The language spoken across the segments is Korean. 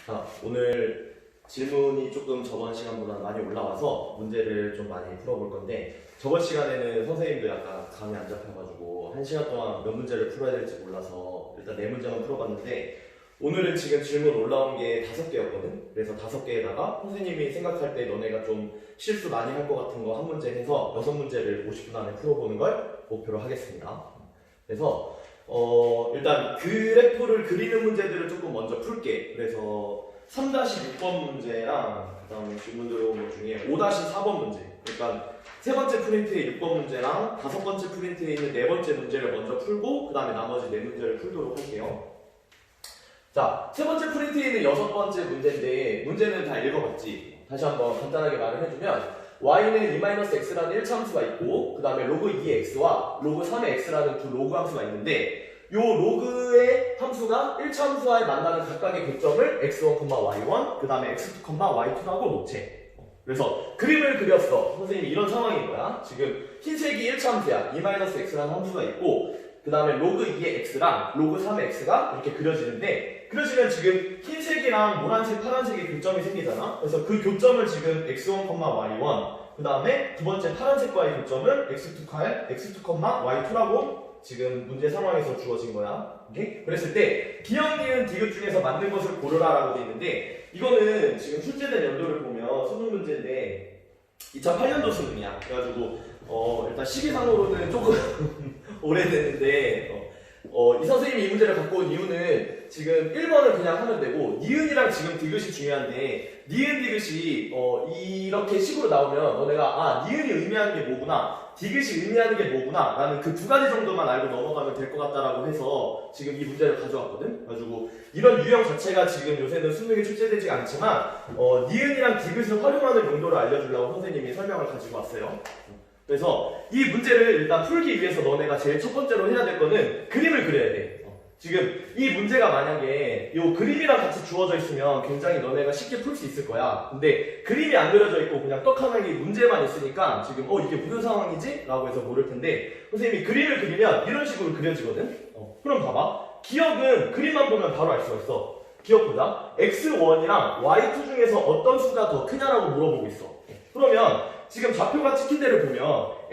자, 오늘 질문이 조금 저번 시간보다 많이 올라와서 문제를 좀 많이 풀어볼 건데, 저번 시간에는 선생님도 약간 감이 안 잡혀가지고 1시간 동안 몇 문제를 풀어야 될지 몰라서 일단 4문제만 풀어봤는데, 오늘은 지금 질문 올라온 게 5개였거든? 그래서 5개에다가 선생님이 생각할 때 너네가 좀 실수 많이 할 것 같은 거 한 문제 해서 6문제를 50분 안에 풀어보는 걸 목표로 하겠습니다. 그래서 일단 그래프를 그리는 문제들을 조금 먼저 풀게. 그래서 3-6번 문제랑 그 다음에 질문 들어온 것 중에 5-4번 문제, 그러니까 세 번째 프린트의 6번 문제랑 5번째 프린트에 있는 4번째 문제를 먼저 풀고 그 다음에 나머지 4문제를 풀도록 할게요. 자, 세 번째 프린트에 있는 6번째 문제인데, 문제는 다 읽어봤지? 다시 한번 간단하게 말을 해주면, y는 2-x라는 1차함수가 있고, 그 다음에 로그 2의 x와 로그 3의 x라는 두 로그 함수가 있는데, 요 로그의 함수가 1차함수와의 만나는 각각의 교점을 x1, y1, 그 다음에 x2, y2라고 놓채. 그래서 그림을 그렸어. 선생님이 이런 상황인 거야. 지금 흰색이 1차함수야. 2-x라는 함수가 있고, 그 다음에 로그 2의 x랑 로그 3의 x가 이렇게 그려지는데, 그려지면 지금 흰색이랑 노란색, 파란색의 교점이 생기잖아. 그래서 그 교점을 지금 x1, y1, 그 다음에 두 번째 파란색과의 교점을 x2, y2라고 지금 문제 상황에서 주어진 거야. 오케이? 그랬을 때 기억, 니은, 디귿 중에서 맞는 것을 고르라라고 돼 있는데, 이거는 지금 출제된 연도를 보면 수능 문제인데 2008년도 수능이야. 그래가지고 일단 시기상으로는 조금 오래됐는데, 이 선생님이 이 문제를 갖고 온 이유는 지금 1번을 그냥 하면 되고, 니은이랑 지금 디귿이 중요한데, 니은 디귿이 이렇게 식으로 나오면 너네가 니은이 의미하는 게 뭐구나, 디귿이 의미하는 게 뭐구나 라는 그 두 가지 정도만 알고 넘어가면 될 것 같다라고 해서 지금 이 문제를 가져왔거든. 그래가지고 이런 유형 자체가 지금 요새는 수능에 출제되지 않지만 니은이랑 디귿을 활용하는 용도를 알려주려고 선생님이 설명을 가지고 왔어요. 그래서 이 문제를 일단 풀기 위해서 너네가 제일 첫 번째로 해야 될 거는 그림을 그려야 돼. 지금 이 문제가 만약에 이 그림이랑 같이 주어져 있으면 굉장히 너네가 쉽게 풀 수 있을 거야. 근데 그림이 안 그려져 있고 그냥 떡하나게 문제만 있으니까 지금 이게 무슨 상황이지? 라고 해서 모를 텐데, 선생님이 그림을 그리면 이런 식으로 그려지거든? 그럼 봐봐. 기억은 그림만 보면 바로 알 수가 있어. 기억 보자. x1이랑 y2 중에서 어떤 수가 더 크냐라고 물어보고 있어. 그러면 지금 좌표가 찍힌 데를 보면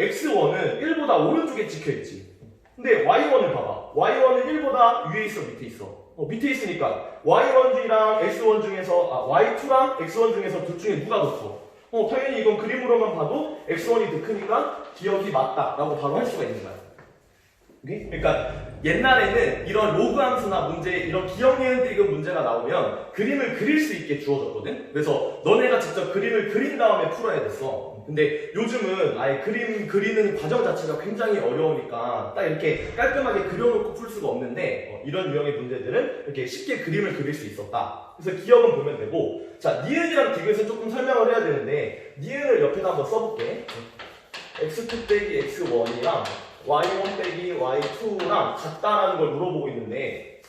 x1은 1보다 오른쪽에 찍혀있지. 근데 y1을 봐봐. y1은 1보다 위에 있어, 밑에 있어? 밑에 있으니까 y1이랑 x1 중에서 y2랑 x1 중에서 둘 중에 누가 더 커? 당연히 이건 그림으로만 봐도 x1이 더 크니까 기억이 맞다 라고 바로 할 수가 있는 거야. 오케이? 그러니까 옛날에는 이런 로그 함수나 문제, 이런 기억, 니은, 디귿 문제가 나오면 그림을 그릴 수 있게 주어졌거든? 그래서 너네가 직접 그림을 그린 다음에 풀어야 됐어. 근데 요즘은 아예 그림 그리는 과정 자체가 굉장히 어려우니까 딱 이렇게 깔끔하게 그려놓고 풀 수가 없는데, 이런 유형의 문제들은 이렇게 쉽게 그림을 그릴 수 있었다. 그래서 기억은 보면 되고, 자, 니은이랑 디귿은 조금 설명을 해야 되는데, 니은을 옆에다 한번 써볼게. x2 빼기 x1이랑 y1 빼기 y2랑 같다라는 걸 물어보고 있는데,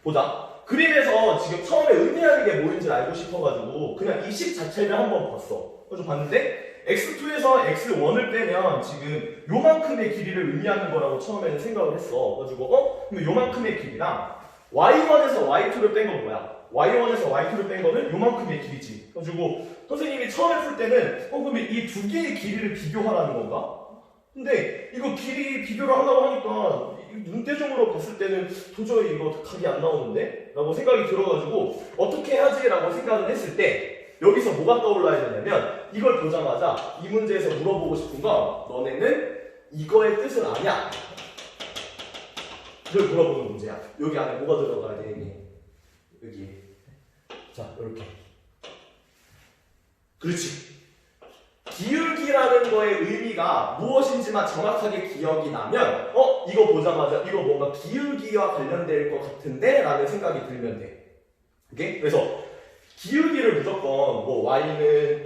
보자. 그림에서 지금 처음에 의미하는 게 뭐인지 알고 싶어가지고 그냥 이 식 자체를 한번 봤어. 그래서 봤는데 x2에서 x1을 빼면 지금 요만큼의 길이를 의미하는 거라고 처음에는 생각을 했어. 그래가지고 그럼 요만큼의 길이랑 y1에서 y2를 뺀 건 뭐야? y1에서 y2를 뺀 거는 요만큼의 길이지. 그래가지고 선생님이 처음에 풀 때는 그러면 이 두 개의 길이를 비교하라는 건가? 근데 이거 길이 비교를 하려고 하니까 눈대중으로 봤을 때는 도저히 이거 각이 안 나오는데? 라고 생각이 들어가지고 어떻게 해야지? 라고 생각을 했을 때 여기서 뭐가 떠올라야 되냐면, 이걸 보자마자 이 문제에서 물어보고 싶은 건, 너네는 이거의 뜻은 아냐? 이걸 물어보는 문제야. 여기 안에 뭐가 들어가야 돼? 여기. 자, 이렇게. 그렇지. 기울기라는 거의 의미가 무엇인지만 정확하게 기억이 나면 이거 보자마자 이거 뭔가 기울기와 관련될 것 같은데? 라는 생각이 들면 돼. 오케이? 그래서 기울기를 무조건 뭐 y는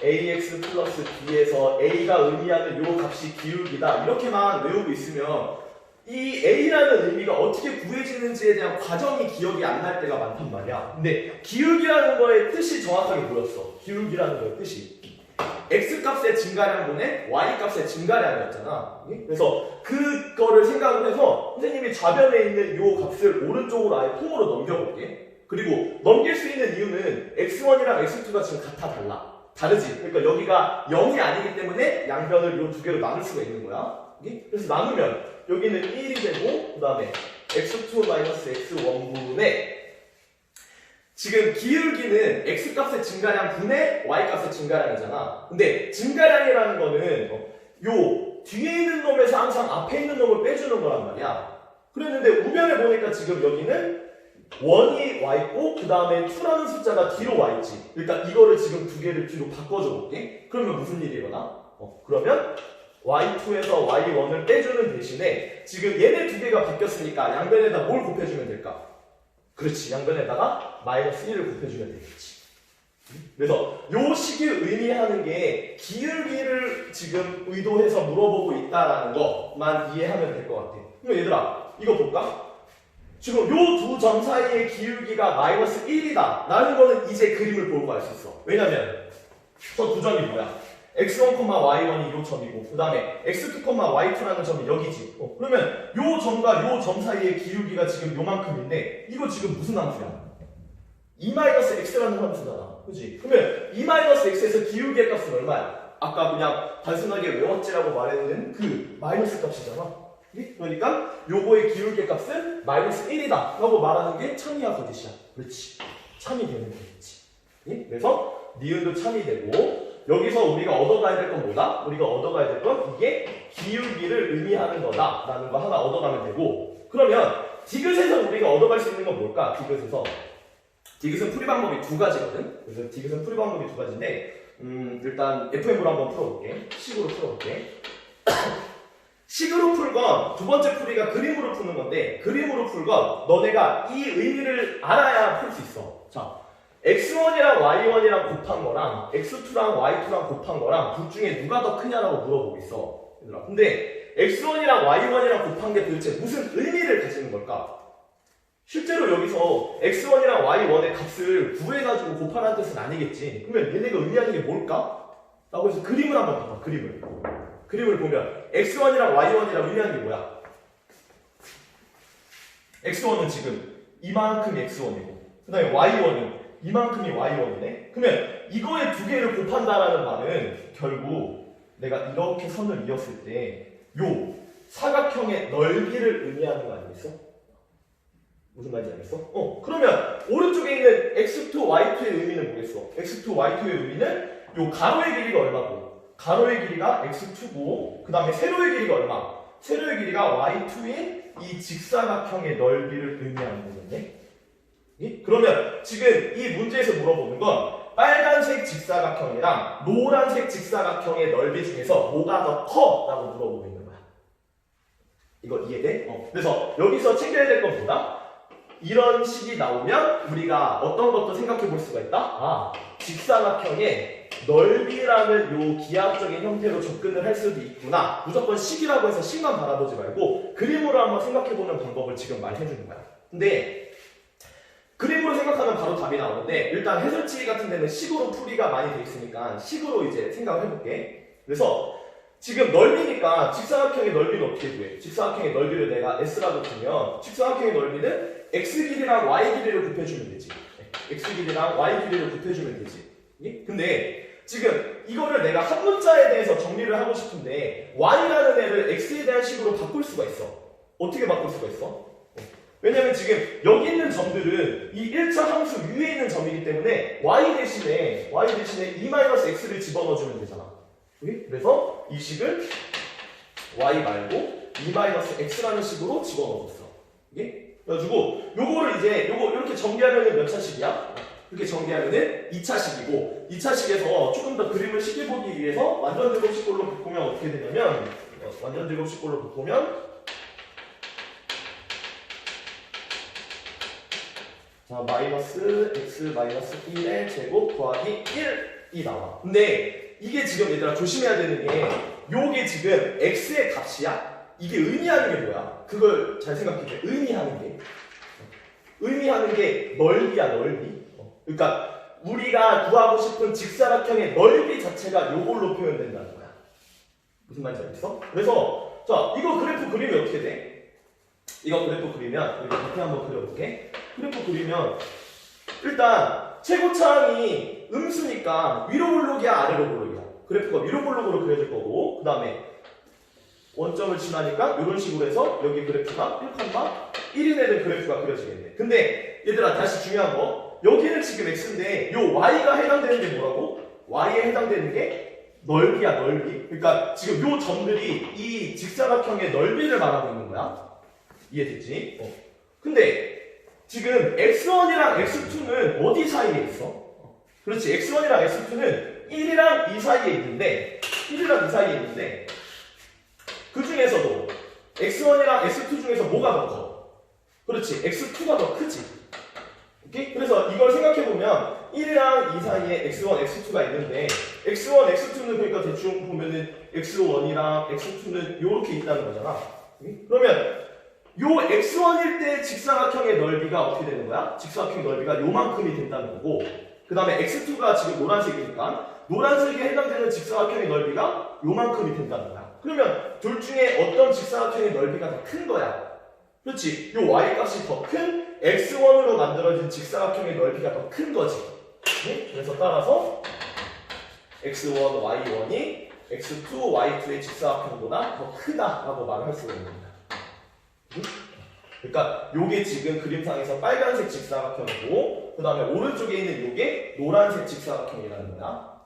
ax 플러스 b에서 a가 의미하는 요 값이 기울기다 이렇게만 외우고 있으면 이 a라는 의미가 어떻게 구해지는지에 대한 과정이 기억이 안 날 때가 많단 말이야. 근데 기울기라는 거의 뜻이 정확하게 보였어. 기울기라는 거의 뜻이 x값의 증가량분의 y값의 증가량이었잖아. 그래서 그거를 생각을 해서 선생님이 좌변에 있는 요 값을 오른쪽으로 아예 통으로 넘겨볼게. 그리고 넘길 수 있는 이유는 x1이랑 x2가 지금 같아 달라. 다르지. 그러니까 여기가 0이 아니기 때문에 양변을 이 두 개로 나눌 수가 있는 거야. 그래서 나누면 여기는 1이 되고 그 다음에 x2-x1분의 지금 기울기는 x값의 증가량 분의 y값의 증가량이잖아. 근데 증가량이라는 거는 요 뒤에 있는 놈에서 항상 앞에 있는 놈을 빼주는 거란 말이야. 그랬는데 우변에 보니까 지금 여기는 1이 와있고 그 다음에 2라는 숫자가 뒤로 와있지. 그러니까 이거를 지금 두 개를 뒤로 바꿔줘 볼게. 그러면 무슨 일이 일어나? 그러면 y2에서 y1을 빼주는 대신에 지금 얘네 두 개가 바뀌었으니까 양변에다 뭘 곱해주면 될까? 그렇지. 양변에다가 마이너스 1을 곱해주면 되겠지. 그래서 요 식이 의미하는 게 기울기를 지금 의도해서 물어보고 있다라는 것만 이해하면 될 것 같아. 그럼 얘들아 이거 볼까? 지금 요 두 점 사이의 기울기가 마이너스 1이다 라는 거는 이제 그림을 보고 알 수 있어. 왜냐면 저 두 점이 뭐야? x1, y1이 요 점이고 그 다음에 x2, y2라는 점이 여기지. 그러면 요 점과 요 점 사이의 기울기가 지금 요만큼인데 이거 지금 무슨 함수야? 2-x라는 함수잖아. 그치? 그러면 2-x에서 기울기의 값은 얼마야? 아까 그냥 단순하게 외웠지라고 말했는 그 마이너스 값이잖아. 그러니까 요거의 기울기 값은 마이너스 1이다 라고 말하는 게 참이야 거짓이야. 그렇지. 참이 되는 거겠지. 그래서 니은도 참이 되고 여기서 우리가 얻어가야 될 건 뭐다? 우리가 얻어가야 될 건 이게 기울기를 의미하는 거다 라는 거 하나 얻어가면 되고 그러면 디귿에서 우리가 얻어갈 수 있는 건 뭘까? 디귿은 풀이 방법이 두 가지거든. 그래서 디귿은 풀이 방법이 두 가지인데 일단 FM으로 한번 풀어볼게. 식으로 풀어볼게. 식으로 풀건 두 번째 풀이가 그림으로 푸는 건데 그림으로 풀건 너네가 이 의미를 알아야 풀 수 있어. 자, x1이랑 y1이랑 곱한 거랑 x2랑 y2랑 곱한 거랑 둘 중에 누가 더 크냐라고 물어보고 있어. 얘들아. 근데 x1이랑 y1이랑 곱한 게 도대체 무슨 의미를 가지는 걸까? 실제로 여기서 x1이랑 y1의 값을 구해가지고 곱하라는 뜻은 아니겠지. 그러면 얘네가 의미하는 게 뭘까? 라고 해서 그림을 한번 봐봐. 그림을 보면 x1이랑 y1이랑 의미하는 게 뭐야? x1은 지금 이만큼이 x1이고 그 다음에 y1은 이만큼이 y1이네? 그러면 이거의 두 개를 곱한다라는 말은 결국 내가 이렇게 선을 이었을 때 요 사각형의 넓이를 의미하는 거 아니겠어? 무슨 말인지 알겠어? 그러면 오른쪽에 있는 x2, y2의 의미는 뭐겠어? x2, y2의 의미는 요 가로의 길이가 얼마고 가로의 길이가 x2고 그 다음에 세로의 길이가 얼마? 세로의 길이가 y2의 이 직사각형의 넓이를 의미하는 거겠네? 그러면 지금 이 문제에서 물어보는 건 빨간색 직사각형이랑 노란색 직사각형의 넓이 중에서 뭐가 더 커? 라고 물어보고 있는 거야. 이거 이해돼? 그래서 여기서 챙겨야 될 건 뭐다? 이런 식이 나오면 우리가 어떤 것도 생각해 볼 수가 있다? 직사각형의 넓이라는 요 기하학적인 형태로 접근을 할 수도 있구나. 무조건 식이라고 해서 식만 바라보지 말고 그림으로 한번 생각해 보는 방법을 지금 말해 주는 거야. 근데 그림으로 생각하면 바로 답이 나오는데 일단 해설지 같은 데는 식으로 풀이가 많이 돼 있으니까 식으로 이제 생각을 해볼게. 그래서 지금 넓이니까 직사각형의 넓이는 어떻게 구해? 직사각형의 넓이를 내가 S라고 두면 직사각형의 넓이는 X 길이랑 Y 길이를 곱해주면 되지. X 길이랑 Y 길이를 곱해주면 되지. 근데 지금 이거를 내가 한 문자에 대해서 정리를 하고 싶은데 Y라는 애를 X에 대한 식으로 바꿀 수가 있어. 어떻게 바꿀 수가 있어? 왜냐면 지금 여기 있는 점들은 이 1차 함수 위에 있는 점이기 때문에 y 대신에 2-x를 집어넣어주면 되잖아. 그래서 이 식을 y 말고 2-x라는 식으로 집어넣었어. 그래가지고 요거를 이제 요거 이렇게 정리하면은 몇 차식이야? 이렇게 정리하면은 2차식이고 2차식에서 조금 더 그림을 쉽게 보기 위해서 완전 제곱식꼴로 바꾸면 어떻게 되냐면 완전 제곱식꼴로 바꾸면 자, 마이너스 x 마이너스 1의 제곱 더하기 1이 나와. 근데 이게 지금 얘들아 조심해야 되는 게 요게 지금 x의 값이야? 이게 의미하는 게 뭐야? 그걸 잘 생각해줘. 의미하는 게 넓이야, 넓이. 그러니까 우리가 구하고 싶은 직사각형의 넓이 자체가 요걸로 표현된다는 거야. 무슨 말인지 알겠어? 그래서 자, 이거 그래프 그리면 어떻게 돼? 이거 그래프 그리면 우리 밑에 한번 그려볼게. 그래프 그리면 일단 최고차항이 음수니까 위로 볼록이야 아래로 볼록이야. 그래프가 위로 볼록으로 그려질 거고 그 다음에 원점을 지나니까 이런 식으로 해서 여기 그래프가 1칸마 1이 되는 그래프가 그려지겠네. 근데 얘들아 다시 중요한 거 여기는 지금 x인데 요 y가 해당되는 게 뭐라고? y에 해당되는 게 넓이야 넓이. 그러니까 지금 요 점들이 이 직사각형의 넓이를 말하고 있는 거야. 이해됐지? 근데 지금 x1이랑 x2는 어디 사이에 있어? 그렇지 x1이랑 x2는 1이랑 2 사이에 있는데 그 중에서도 x1이랑 x2 중에서 뭐가 더 커? 그렇지 x2가 더 크지. 오케이? 그래서 이걸 생각해보면 1이랑 2 사이에 x1, x2가 있는데 x1, x2는 그러니까 대충 보면은 x1이랑 x2는 이렇게 있다는 거잖아. 오케이? 그러면 요 x1일 때 직사각형의 넓이가 어떻게 되는 거야? 직사각형 넓이가 요만큼이 된다는 거고 그 다음에 x2가 지금 노란색이니까 노란색에 해당되는 직사각형의 넓이가 요만큼이 된다는 거야. 그러면 둘 중에 어떤 직사각형의 넓이가 더 큰 거야? 그렇지. 요 y값이 더 큰 x1으로 만들어진 직사각형의 넓이가 더 큰 거지. 네? 그래서 따라서 x1, y1이 x2, y2의 직사각형보다 더 크다라고 말을 할 수가 있는 겁니다. 그러니까 요게 지금 그림상에서 빨간색 직사각형이고 그 다음에 오른쪽에 있는 요게 노란색 직사각형이라는 거야.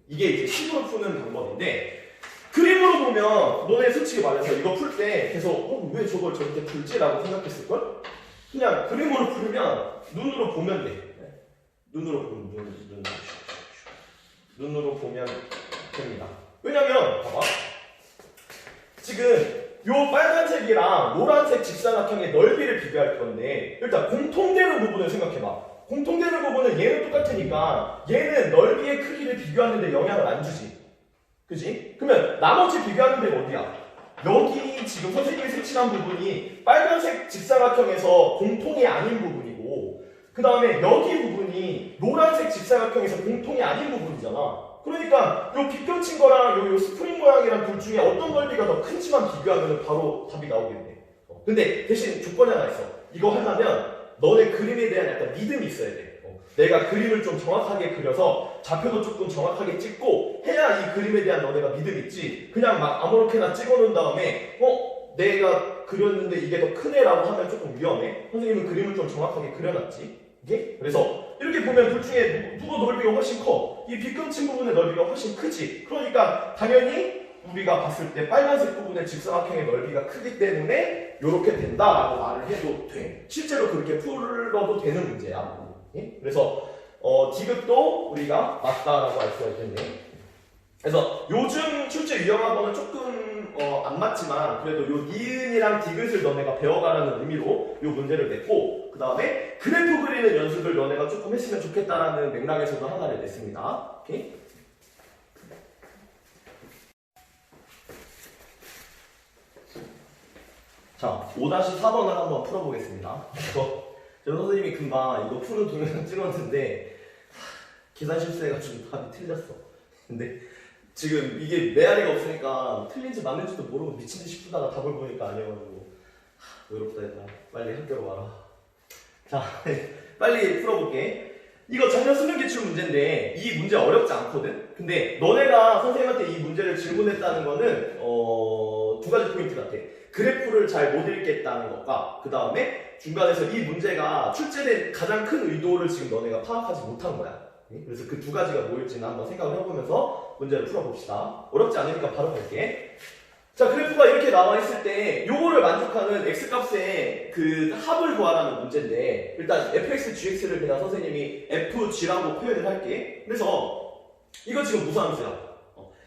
이게 이제 식으로 푸는 방법인데 그림으로 보면 너네 솔직히 말해서 이거 풀 때 계속 왜 저걸 저렇게 풀지라고 생각했을걸? 그냥 그림으로 풀면 눈으로 보면 돼. 눈으로 보면 됩니다. 왜냐면 봐봐 지금 요 빨간색이랑 노란색 직사각형의 넓이를 비교할 건데 일단 공통되는 부분을 생각해봐. 공통되는 부분은 얘는 똑같으니까 얘는 넓이의 크기를 비교하는데 영향을 안 주지. 그지? 그러면 나머지 비교하는 데가 어디야? 여기 지금 선생님이 색칠한 부분이 빨간색 직사각형에서 공통이 아닌 부분이고 그 다음에 여기 부분이 노란색 직사각형에서 공통이 아닌 부분이잖아. 그러니까 요 빗겨친 거랑 요 스프링 모양이랑 둘 중에 어떤 넓이가 더 큰지만 비교하면 바로 답이 나오겠네. 근데 대신 조건이 하나 있어. 이거 하려면 너네 그림에 대한 약간 믿음이 있어야 돼. 내가 그림을 좀 정확하게 그려서 좌표도 조금 정확하게 찍고 해야 이 그림에 대한 너네가 믿음이 있지. 그냥 막 아무렇게나 찍어놓은 다음에 내가 그렸는데 이게 더 크네라고 하면 조금 위험해. 선생님은 그림을 좀 정확하게 그려놨지. 이게? 그래서 이렇게 보면 둘 중에 누구 넓이가 훨씬 커? 이 빗금친 부분의 넓이가 훨씬 크지. 그러니까 당연히 우리가 봤을 때 빨간색 부분의 직사각형의 넓이가 크기 때문에 이렇게 된다라고 말을 해도 돼. 실제로 그렇게 풀어도 되는 문제야. 그래서 디귿도 우리가 맞다라고 알 수가 있겠네. 그래서 요즘 출제 유형한 거는 조금 안 맞지만 그래도 요 니은이랑 디귿을 너네가 배워가라는 의미로 요 문제를 냈고 그 다음에 그래프 그리는 연습을 너네가 조금 했으면 좋겠다라는 맥락에서도 하나를 냈습니다. 오케이? 자, 5-4번을 한번 풀어보겠습니다. 전 선생님이 금방 이거 푸는 동영상 찍었는데 계산 실수해가지고 답이 틀렸어. 근데 지금 이게 메아리가 없으니까 틀린지 맞는지도 모르고 미친듯이 푸다가 답을 보니까 아니어가지고 외롭다 얘들아. 빨리 학교로 와라. 자, 빨리 풀어볼게. 이거 작년 수능 기출 문제인데 이 문제 어렵지 않거든? 근데 너네가 선생님한테 이 문제를 질문했다는 거는 두 가지 포인트 같아. 그래프를 잘 못 읽겠다는 것과 그 다음에 중간에서 이 문제가 출제된 가장 큰 의도를 지금 너네가 파악하지 못한 거야. 그래서 그 두 가지가 뭐일지는 한번 생각을 해보면서 문제를 풀어봅시다. 어렵지 않으니까 바로 갈게. 자, 그래프가 이렇게 나와 있을 때 요거를 만족하는 x값의 그 합을 구하라는 문제인데 일단 fx, gx를 그냥 선생님이 fg라고 표현을 할게. 그래서 이거 지금 무슨 함수야?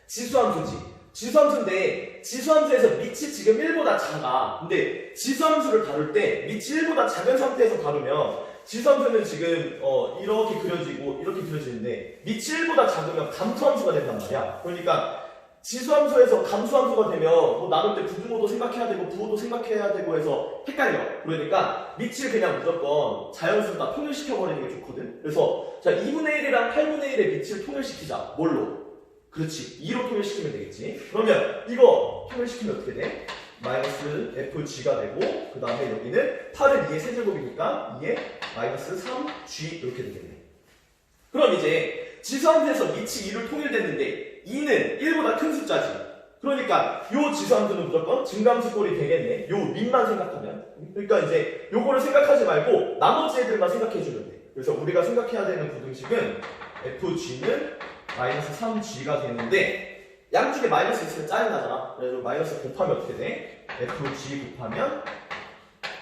지수함수지. 지수함수인데 지수함수에서 밑이 지금 1보다 작아. 근데 지수함수를 다룰 때 밑이 1보다 작은 상태에서 다루면 지수함수는 지금 이렇게 그려지고 이렇게 그려지는데 밑이 1보다 작으면 감소함수가 된단 말이야. 그러니까 지수함수에서 감수함수가 되면 뭐 나눌 때 부등호도 생각해야 되고 부호도 생각해야 되고 해서 헷갈려. 그러니까 밑을 그냥 무조건 자연수로 다 통일시켜버리는 게 좋거든. 그래서 자 2분의 1이랑 8분의 1의 밑을 통일시키자. 뭘로? 그렇지. 2로 통일시키면 되겠지. 그러면 이거 통일시키면 어떻게 돼? 마이너스 fg가 되고 그 다음에 여기는 8은 2의 세제곱이니까 2의 마이너스 3g 이렇게 되겠네. 그럼 이제 지수함수에서 위치 2를 통일됐는데 2는 1보다 큰 숫자지. 그러니까 요 지수함수는 무조건 증감수 꼴이 되겠네. 요 밑만 생각하면. 그러니까 이제 요거를 생각하지 말고 나머지 애들만 생각해 주면 돼. 그래서 우리가 생각해야 되는 부등식은 fg는 마이너스 3g가 되는데 양쪽에 마이너스 있으면 짜증나잖아. 그래서 마이너스 곱하면 어떻게 돼? fg 곱하면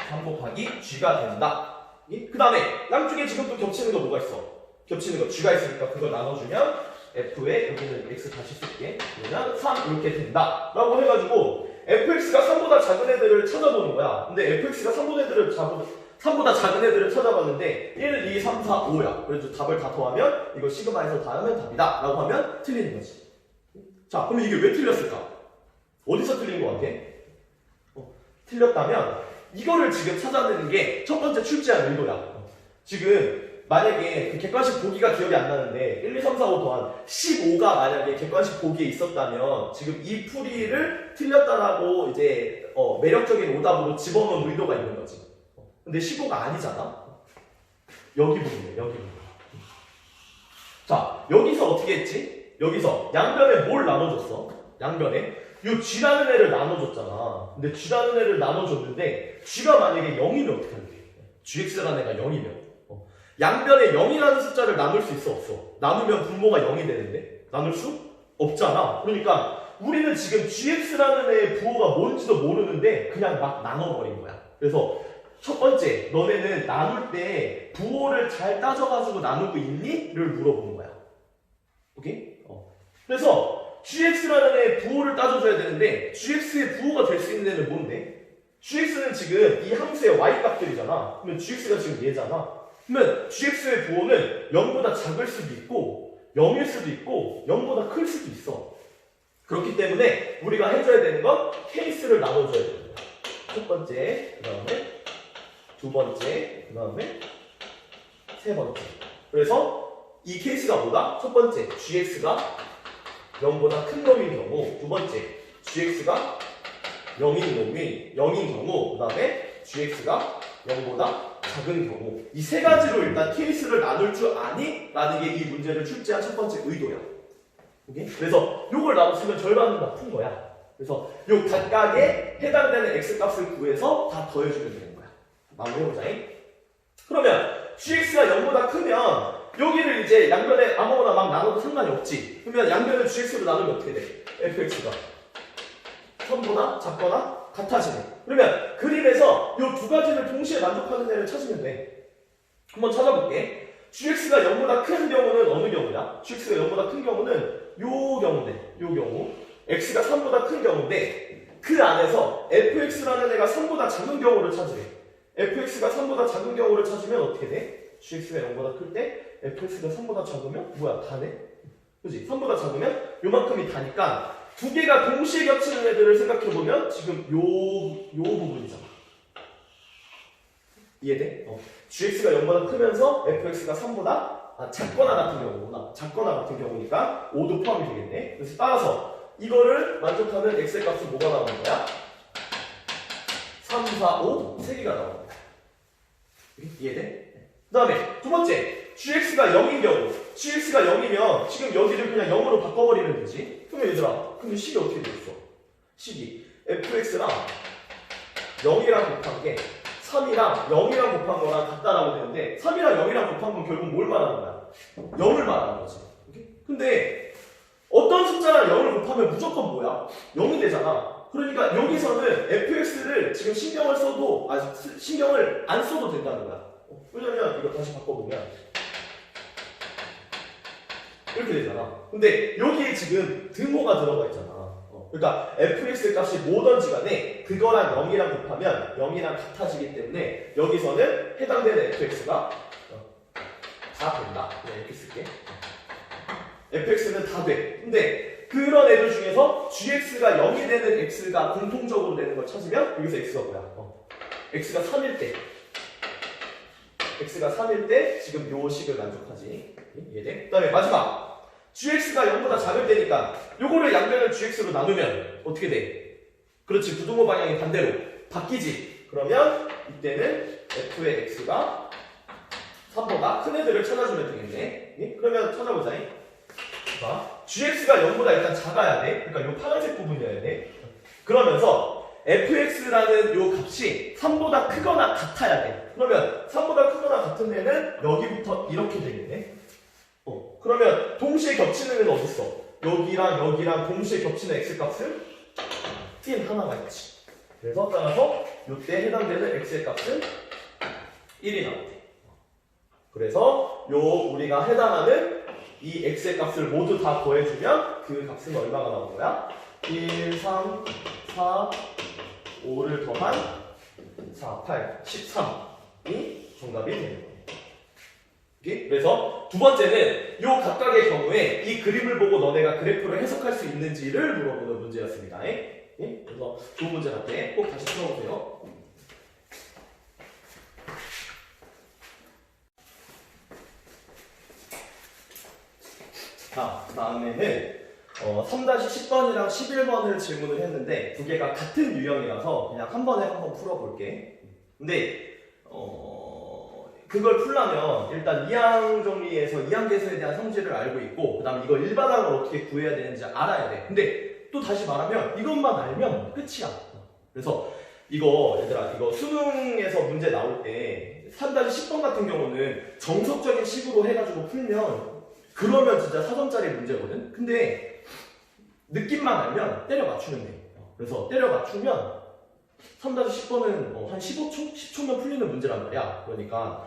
3 곱하기 g가 된다. 그 다음에 양쪽에 지금 또 겹치는 거 뭐가 있어? 겹치는 거 g가 있으니까 그걸 나눠주면 f에 여기는 x 다시 쓸게. 그러면 3 이렇게 된다 라고 해가지고 fx가 3보다 작은 애들을 찾아보는 거야. 근데 fx가 3보다 작은 애들을 찾아봤는데 1, 2, 3, 4, 5야. 그래서 답을 다 더하면 이거 시그마에서 다 하면 답이다 라고 하면 틀리는 거지. 자, 그럼 이게 왜 틀렸을까? 어디서 틀린 것 같아? 틀렸다면 이거를 지금 찾아내는 게 첫 번째 출제한 의도야. 지금 만약에 그 객관식 보기가 기억이 안 나는데 1, 2, 3, 4, 5 더한 15가 만약에 객관식 보기에 있었다면 지금 이 풀이를 틀렸다라고 이제 매력적인 오답으로 집어넣은 의도가 있는 거지. 근데 15가 아니잖아. 여기 부분이에요. 여기 부분. 자, 여기서 어떻게 했지? 여기서 양변에 뭘 나눠줬어? 양변에 요 G라는 애를 나눠줬잖아. 근데 G라는 애를 나눠줬는데 G가 만약에 0이면 어떻게 하는 게? GX라는 애가 0이면 양변에 0이라는 숫자를 나눌 수 있어 없어? 나누면 분모가 0이 되는데 나눌 수 없잖아. 그러니까 우리는 지금 GX라는 애의 부호가 뭔지도 모르는데 그냥 막 나눠버린 거야. 그래서 첫 번째, 너네는 나눌 때 부호를 잘 따져가지고 나누고 있니? 를 물어보는 거야. 오케이? 그래서 GX라는 애의 부호를 따져줘야 되는데 GX의 부호가 될 수 있는 애는 뭔데? GX는 지금 이 함수의 Y값들이잖아. 그러면 GX가 지금 얘잖아. 그러면 GX의 부호는 0보다 작을 수도 있고 0일 수도 있고 0보다 클 수도 있어. 그렇기 때문에 우리가 해줘야 되는 건 케이스를 나눠줘야 됩니다. 첫 번째, 그 다음에 두 번째, 그 다음에 세 번째. 그래서 이 케이스가 뭐다? 첫 번째, GX가 0보다 큰 놈인 경우. 두 번째, GX가 0인 경우. 그 다음에 GX가 0보다 작은 경우. 이 세 가지로 일단 케이스를 나눌 줄 아니? 라는 게 이 문제를 출제한 첫 번째 의도야. 오케이? 그래서 요걸 나눠주면 절반은 다 푼 거야. 그래서 요 각각에 해당되는 x값을 구해서 다 더해주면 되는 거야. 마무리해보자. 그러면 gx가 0보다 크면 여기를 이제 양변에 아무거나 막 나눠도 상관이 없지. 그러면 양변을 gx로 나누면 어떻게 돼? fx가 3보다 작거나 같아지네. 그러면 그림에서 이 두 가지를 동시에 만족하는 애를 찾으면 돼. 한번 찾아볼게. GX가 0보다 큰 경우는 어느 경우야? GX가 0보다 큰 경우는 요 경우네. 요 경우. X가 3보다 큰 경우인데 그 안에서 fx라는 애가 3보다 작은 경우를 찾으래. fx가 3보다 작은 경우를 찾으면 어떻게 돼? GX가 0보다 클 때 fx가 3보다 작으면 뭐야? 다네? 그치? 3보다 작으면 요만큼이 다니까 두 개가 동시에 겹치는 애들을 생각해보면 지금 요 부분이잖아. 이해돼? gx가 0보다 크면서 fx가 3보다 작거나 같은 경우구나. 작거나 같은 경우니까 5도 포함이 되겠네. 그래서 따라서 이거를 만족하는 x의 값은 뭐가 나오는 거야? 3, 4, 5, 3개가 나오는 거야. 이해돼? 그 다음에 두 번째, gx가 0인 경우. gx가 0이면 지금 여기를 그냥 0으로 바꿔버리면 되지. 그러면 얘들아, 근데 식이 어떻게 되겠어? 식이 fx랑 0이랑 곱한 게 3이랑 0이랑 곱한 거랑 같다라고 되는데 3이랑 0이랑 곱한 건 결국 뭘 말하는 거야? 0을 말하는 거지. 근데 어떤 숫자랑 0을 곱하면 무조건 뭐야? 0이 되잖아. 그러니까 여기서는 fx를 지금 신경을 써도 신경을 안 써도 된다는 거야. 왜냐면 이거 다시 바꿔보면 이렇게 되잖아. 근데 여기에 지금 등호가 들어가 있잖아. 그러니까 fx 값이 뭐든지 간에 그거랑 0이랑 곱하면 0이랑 같아지기 때문에 여기서는 해당되는 fx가 다 된다. 그냥 이렇게 쓸게. fx는 다 돼. 근데 그런 애들 중에서 gx가 0이 되는 x가 공통적으로 되는 걸 찾으면 여기서 x가 뭐야? x가 3일 때 x가 3일 때 지금 요 식을 만족하지. 이해돼? 그 다음에 마지막 gx가 0보다 작을 때니까 요거를 양변을 gx로 나누면 어떻게 돼? 그렇지. 부등호 방향이 반대로 바뀌지. 그러면 이때는 f의 x가 3보다 큰 애들을 찾아주면 되겠네. 예? 그러면 찾아보자. 자, gx가 0보다 일단 작아야 돼. 그러니까 이 파란색 부분이어야 돼. 그러면서 fx라는 이 값이 3보다 크거나 같아야 돼. 그러면 3보다 크거나 같은 애는 여기부터 이렇게 되겠네. 그러면 동시에 겹치는 애는 어딨어? 여기랑 동시에 겹치는 x값은 tn 하나가 있지. 그래서 따라서 이때 해당되는 x의 값은 1이 나오대. 그래서 우리가 해당하는 이 x의 값을 모두 다 더해주면 그 값은 얼마가 나오는 거야? 1, 3, 4, 5를 더한 4, 8, 13이 정답이 되는 거예요. 그래서 두 번째는 이 각각의 경우에 이 그림을 보고 너네가 그래프를 해석할 수 있는지를 물어보는 문제였습니다. 그래서 좋은 문제 같아. 꼭 다시 풀어보세요. 자, 다음에는 3-10번이랑 11번을 질문을 했는데 두 개가 같은 유형이라서 그냥 한 번에 한번 풀어볼게. 근데 그걸 풀려면 일단 이항 정리에서 이항계수에 대한 성질을 알고 있고 그 다음에 이걸 일반항을 어떻게 구해야 되는지 알아야 돼. 근데 또 다시 말하면 이것만 알면 끝이야. 그래서 이거 얘들아 이거 수능에서 문제 나올 때 3-10번 같은 경우는 정석적인 식으로 해가지고 풀면 그러면 진짜 4점짜리 문제거든. 근데 느낌만 알면 때려 맞추면 돼. 그래서 때려 맞추면 3-10번은 한 15초? 10초면 풀리는 문제란 말이야. 그러니까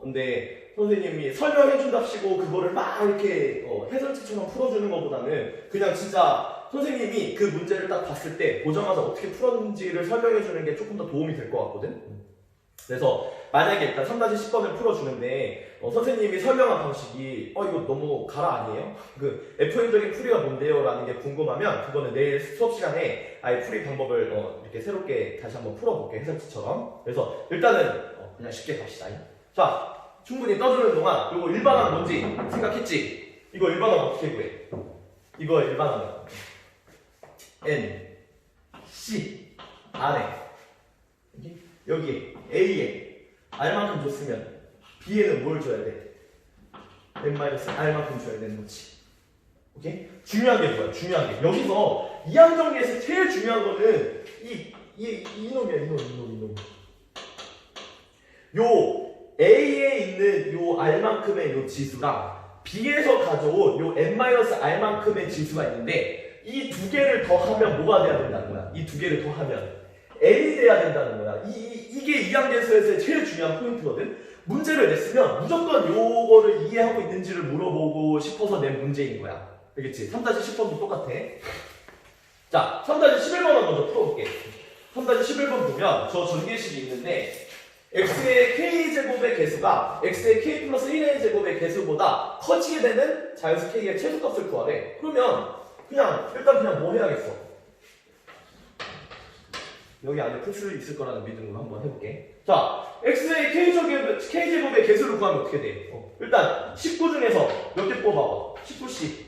근데 선생님이 설명해준답시고 그거를 막 이렇게 해설책처럼 풀어주는 것보다는 그냥 진짜 선생님이 그 문제를 딱 봤을 때 보자마자 어떻게 풀었는지를 설명해주는 게 조금 더 도움이 될 것 같거든. 그래서 만약에 일단 3-10번을 풀어주는데 선생님이 설명한 방식이 이거 너무 가라 아니에요? 그 F형적인 풀이가 뭔데요? 라는 게 궁금하면 그거는 내일 수업 시간에 아예 풀이 방법을 이렇게 새롭게 다시 한번 풀어볼게 해설지처럼. 그래서 일단은 그냥 쉽게 갑시다. 자, 충분히 떠드는 동안 이거 일반항 뭔지 생각했지? 이거 일반항 어떻게 구해? 이거 일반항 N, C, R에 여기 A에 R만큼 줬으면 B에는 뭘 줘야 돼? N-R만큼 줘야 되는 거지. 오케이? 중요한 게 뭐야? 중요한 게 여기서 이항 정리에서 제일 중요한 거는 이놈이야. 요 A에 있는 요 R만큼의 요 지수랑 B에서 가져온 요 N-R만큼의 지수가 있는데 이 두 개를 더하면 뭐가 돼야 된다는 거야? 이 두 개를 더하면 N이 돼야 된다는 거야. 이게 이항계수에서의 제일 중요한 포인트거든. 문제를 냈으면 무조건 요거를 이해하고 있는지를 물어보고 싶어서 낸 문제인 거야. 알겠지? 3-10번도 똑같아. 자, 3-11번을 먼저 풀어볼게. 3-11번 보면 저 전개식이 있는데 x의 k제곱의 개수가 x의 k 플러스 1의 제곱의 개수보다 커지게 되는 자연수 k의 최소값을 구하래. 그러면 일단 그냥 뭐 해야겠어? 여기 안에 풀 수 있을 거라는 믿음으로 한번 해볼게. 자, x의 k제곱의 개수를 구하면 어떻게 돼? 일단 19 중에서 몇 개 뽑아와? 19씩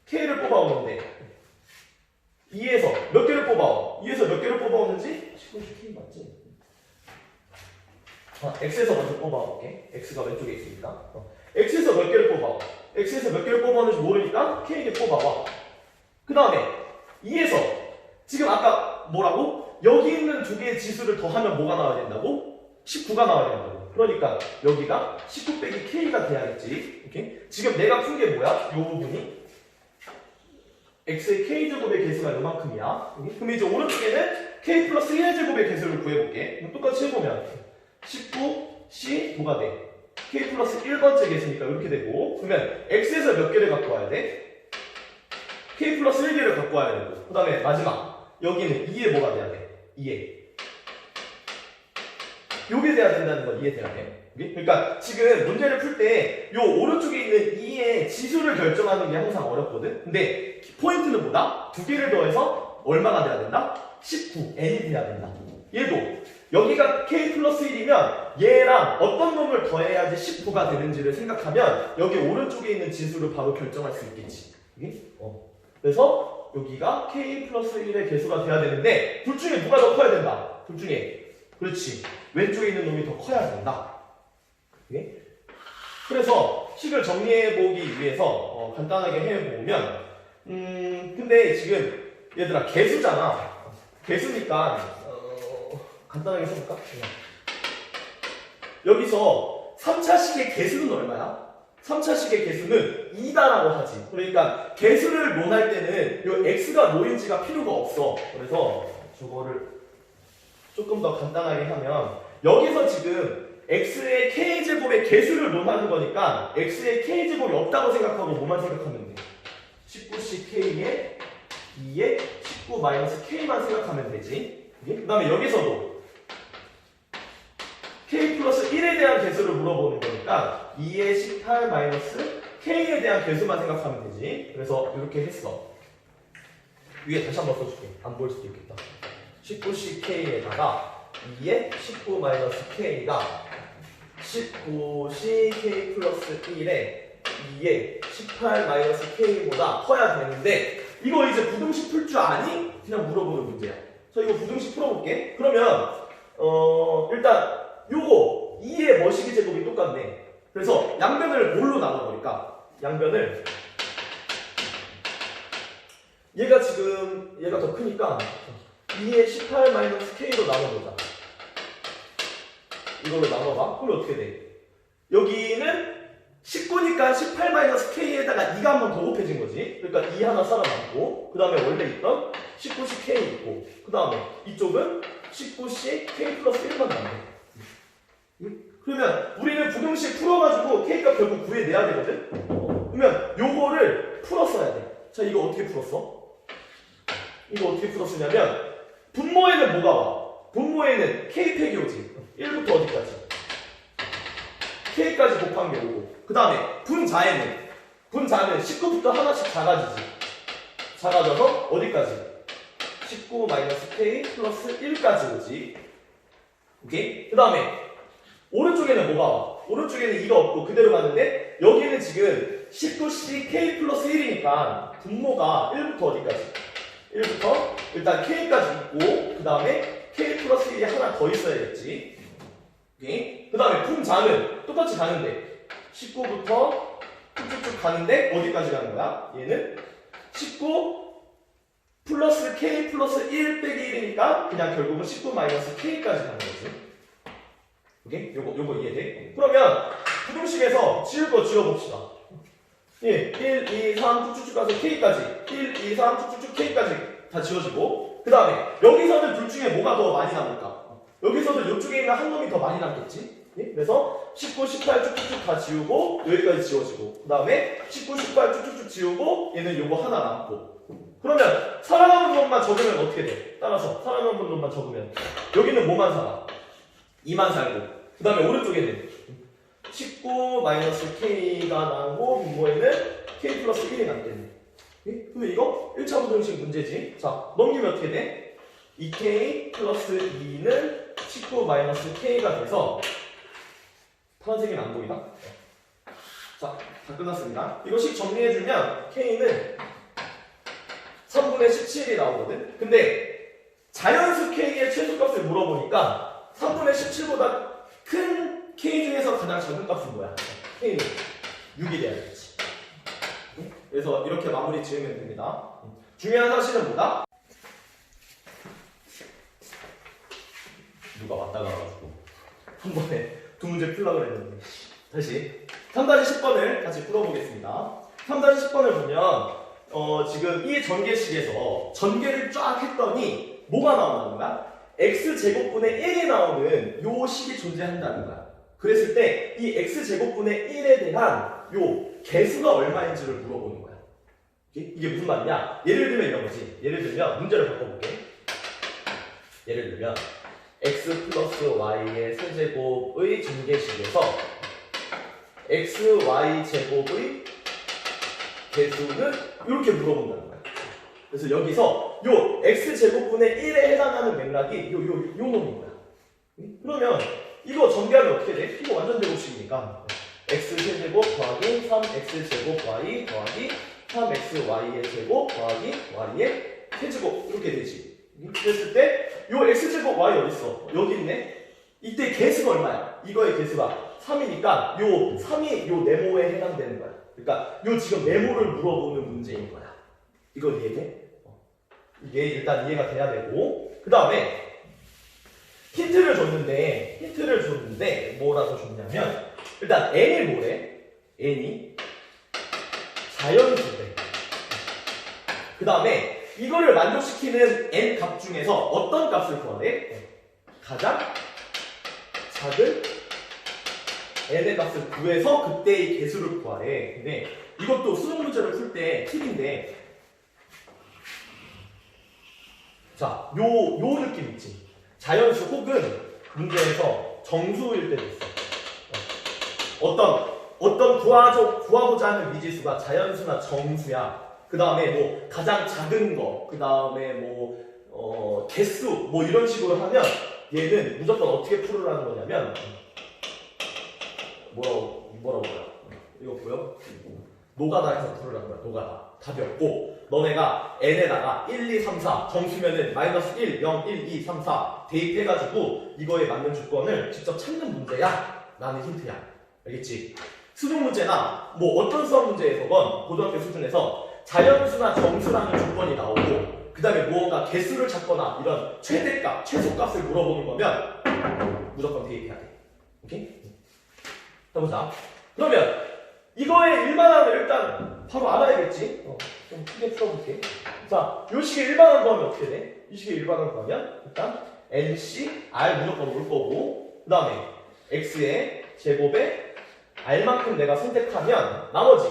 k를 뽑아오는데 2에서 몇 개를 뽑아와? 2에서 몇 개를 뽑아오는지 19씩 k 맞지? x에서 먼저 뽑아볼게. x가 왼쪽에 있으니까. x에서 몇 개를 뽑아와? x에서 몇 개를 뽑아오는지 모르니까 k에게 뽑아와. 그 다음에 2에서 지금 아까 뭐라고? 여기 있는 두 개의 지수를 더하면 뭐가 나와야 된다고? 19가 나와야 된다고. 그러니까 여기가 19 빼기 k가 돼야겠지. 오케이? 지금 내가 푼 게 뭐야? 이 부분이 x의 k제곱의 개수가 요만큼이야. 그럼 이제 오른쪽에는 k 플러스 1의 제곱의 개수를 구해볼게. 똑같이 해보면 19c 뭐가 돼? k 플러스 1번째 개수니까 이렇게 되고 그러면 x에서 몇 개를 갖고 와야 돼? k 플러스 1개를 갖고 와야 되고 그 다음에 마지막 여기는 2에 뭐가 돼야 돼? 2에 요게 돼야 된다는 건 이해돼야 돼. 그러니까 지금 문제를 풀 때 요 오른쪽에 있는 2의 지수를 결정하는 게 항상 어렵거든. 근데 포인트는 뭐다? 두 개를 더해서 얼마가 돼야 된다? 19, n이 돼야 된다. 얘도 여기가 k 플러스 1이면 얘랑 어떤 놈을 더해야지 19가 되는지를 생각하면 여기 오른쪽에 있는 지수를 바로 결정할 수 있겠지. 그래서 여기가 k 플러스 1의 개수가 돼야 되는데 둘 중에 누가 더 커야 된다? 둘 중에 그렇지 왼쪽에 있는 놈이 더 커야 된다. 네? 그래서 식을 정리해보기 위해서 간단하게 해보면 근데 지금 얘들아 개수잖아. 개수니까 간단하게 써볼까? 여기서 3차식의 개수는 얼마야? 3차식의 개수는 2다라고 하지. 그러니까 개수를 논할 때는 이 x가 뭐인지가 필요가 없어. 그래서 저거를 조금 더 간단하게 하면 여기서 지금 x의 k제곱의 개수를 논하는 거니까 x의 k제곱이 없다고 생각하고 뭐만 생각하면 돼? 19씩 k에 2에 19 마이너스 k만 생각하면 되지. 그 다음에 여기서도 k 플러스 1에 대한 개수를 물어보는 거니까 2에 18 마이너스 k에 대한 개수만 생각하면 되지. 그래서 이렇게 했어. 위에 다시 한번 써줄게. 안 보일 수도 있겠다. 19씩 k에다가 2에 19 마이너스 k가 19씩 k 플러스 1에 2에 18 마이너스 k보다 커야 되는데 이거 이제 부등식 풀 줄 아니? 그냥 물어보는 문제야. 자, 이거 부등식 풀어볼게. 그러면 일단 요거 2의 머시기 제곱이 똑같네. 그래서 양변을 뭘로 나눠버릴까? 양변을 얘가 지금 얘가 더 크니까 2의 18 마이너스 k로 나눠보자. 이걸로 나눠봐. 그럼 어떻게 돼? 여기는 19니까 18 마이너스 k에다가 2가 한 번 더 곱해진 거지. 그러니까 2 하나 살아남고 그 다음에 원래 있던 19씩 k 있고 그 다음에 이쪽은 19씩 k 플러스 1만 남네. 그러면 우리는 부등식 풀어가지고 k값 결국 구해내야 되거든? 그러면 요거를 풀었어야 돼. 자, 이거 어떻게 풀었어? 이거 어떻게 풀었으냐면 분모에는 뭐가 와? 분모에는 k팩이 오지. 1부터 어디까지? k까지 곱한 게 오고 그 다음에 분자에는 19부터 하나씩 작아지지. 작아져서 어디까지? 19 마이너스 k 플러스 1까지 오지. 오케이? 그 다음에 오른쪽에는 뭐가 와? 오른쪽에는 2가 없고 그대로 가는데 여기는 지금 19씩 k 플러스 1이니까 분모가 1부터 어디까지? 1부터 일단 k까지 있고 그 다음에 k 플러스 1이 하나 더 있어야겠지. 오케이? 그 다음에 분자는 똑같이 가는데 19부터 쭉쭉쭉 가는데 어디까지 가는 거야? 얘는 19 플러스 k 플러스 1 빼기 1이니까 그냥 결국은 19 마이너스 k까지 가는 거지. 오케이? 요거 이해돼? 그러면 부등식에서 지울 거 지워봅시다. 예, 1, 2, 3 쭉쭉쭉 가서 k까지 1, 2, 3 쭉쭉쭉 k까지 다 지워지고 그 다음에 여기서는 둘 중에 뭐가 더 많이 남을까? 여기서도 이쪽에 있는 한 놈이 더 많이 남겠지? 예? 그래서 19, 18 쭉쭉쭉 다 지우고 여기까지 지워지고 그 다음에 19, 18 쭉쭉쭉 지우고 얘는 요거 하나 남고 그러면 살아남은 놈만 적으면 어떻게 돼? 따라서 살아남은 놈만 적으면 여기는 뭐만 살아? 2만 살고 그 다음에 오른쪽에는 19 마이너스 k가 나오고 분모에는 k 플러스 1이 남겠네. 예? 근데 이거 1차 부등식 문제지. 자, 넘기면 어떻게 돼? 2k 플러스 2는 19 마이너스 k가 돼서 파란색이 안 보이나? 자, 다 끝났습니다. 이거 식 정리해주면 k는 3분의 17이 나오거든? 근데 자연수 k의 최소값을 물어보니까 3분의 17보다 큰 k 중에서 가장 작은 값은 뭐야? k는 6이 돼야겠지. 그래서 이렇게 마무리 지으면 됩니다. 중요한 사실은 뭐다? 누가 왔다 가가지고 한 번에 두 문제 풀려고 했는데 다시 3-10번을 같이 풀어보겠습니다. 3-10번을 보면 지금 이 전개식에서 전개를 쫙 했더니 뭐가 나온다는 거야? x제곱분의 1이 나오는 요 식이 존재한다는 거야. 그랬을 때 이 x제곱분의 1에 대한 요 개수가 얼마인지를 물어보는 거야. 이게 무슨 말이냐? 예를 들면 이런 거지. 예를 들면 문제를 바꿔볼게. 예를 들면 x 플러스 y의 세제곱의 전개식에서 xy 제곱의 개수는 이렇게 물어본다는 거야. 그래서 여기서 요 x제곱분의 1에 해당하는 맥락이 요 놈인 거야. 그러면 이거 전개하면 어떻게 돼? 이거 완전 제곱식이니까 x 세제곱 더하기 3x 제곱 y 더하기 3xy의 제곱 더하기 y의 세제곱 이렇게 되지. 그랬을 때 요 x제곱 y 어딨어? 여기 있네. 이때 개수가 얼마야? 이거의 개수가 3이니까 요 3이 요 네모에 해당되는 거야. 그러니까 요 지금 네모를 물어보는 문제인 거야. 이거 이해돼? 이게 일단 이해가 돼야 되고, 그 다음에 힌트를 줬는데 뭐라고 줬냐면 일단 n이 뭐래? n이 자연수래. 그 다음에 이거를 만족시키는 n 값 중에서 어떤 값을 구하래? 가장 작은 n의 값을 구해서 그때의 개수를 구하래. 근데 이것도 수능 문제를 풀 때 팁인데, 자, 요 느낌 있지? 자연수 혹은 문제에서 정수일 때도 있어. 어떤 구하고자 하는 미지수가 자연수나 정수야. 그 다음에 뭐 가장 작은 거, 그 다음에 뭐 개수 뭐 이런 식으로 하면 얘는 무조건 어떻게 풀으라는 거냐면 뭐라고 이거 보여? 노가다에서 풀으라는 거야. 노가다. 답이 없고 너네가 n에다가 1, 2, 3, 4 정수면은 마이너스 1, 0, 1, 2, 3, 4 대입해가지고 이거에 맞는 조건을 직접 찾는 문제야 라는 힌트야. 알겠지? 수능 문제나 뭐 어떤 수학 문제에서건 고등학교 수준에서 자연수나 정수라는 조건이 나오고 그 다음에 무언가 개수를 찾거나 이런 최대값, 최소값을 물어보는 거면 무조건 대입해야 돼. 오케이? 해보자. 그러면 이거의 일반항을 일단 바로 알아야겠지? 좀 크게 풀어볼게. 자, 요 식의 일반항 구하면 어떻게 돼? 이 식의 일반항 구하면 일단 nc, r 무조건 올 거고 그 다음에 x의 제곱에 r만큼 내가 선택하면 나머지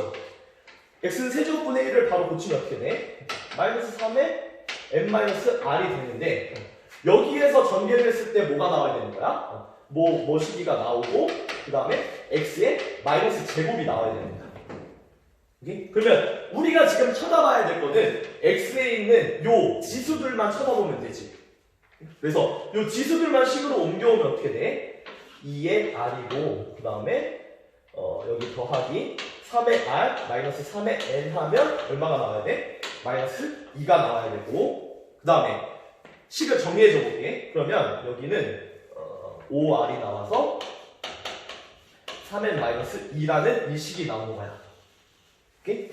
x는 세제곱분의 1을 바로 고치면 어떻게 돼? 마이너스 3에 n-r이 되는데 여기에서 전개를 했을 때 뭐가 나와야 되는 거야? 뭐 식이가 나오고 그 다음에 x의 마이너스 제곱이 나와야 되는 거야. 오케이? 그러면 우리가 지금 쳐다봐야 될 거는 x에 있는 요 지수들만 쳐다보면 되지. 그래서 요 지수들만 식으로 옮겨오면 어떻게 돼? 2의 r이고 그 다음에 여기 더하기 3의 r 마이너스 3의 n 하면 얼마가 나와야 돼? 마이너스 2가 나와야 되고 그 다음에 식을 정리해줘 볼게. 그러면 여기는 5r이 나와서 3n 마이너스 2라는 이 식이 나오는 거야. 오케이?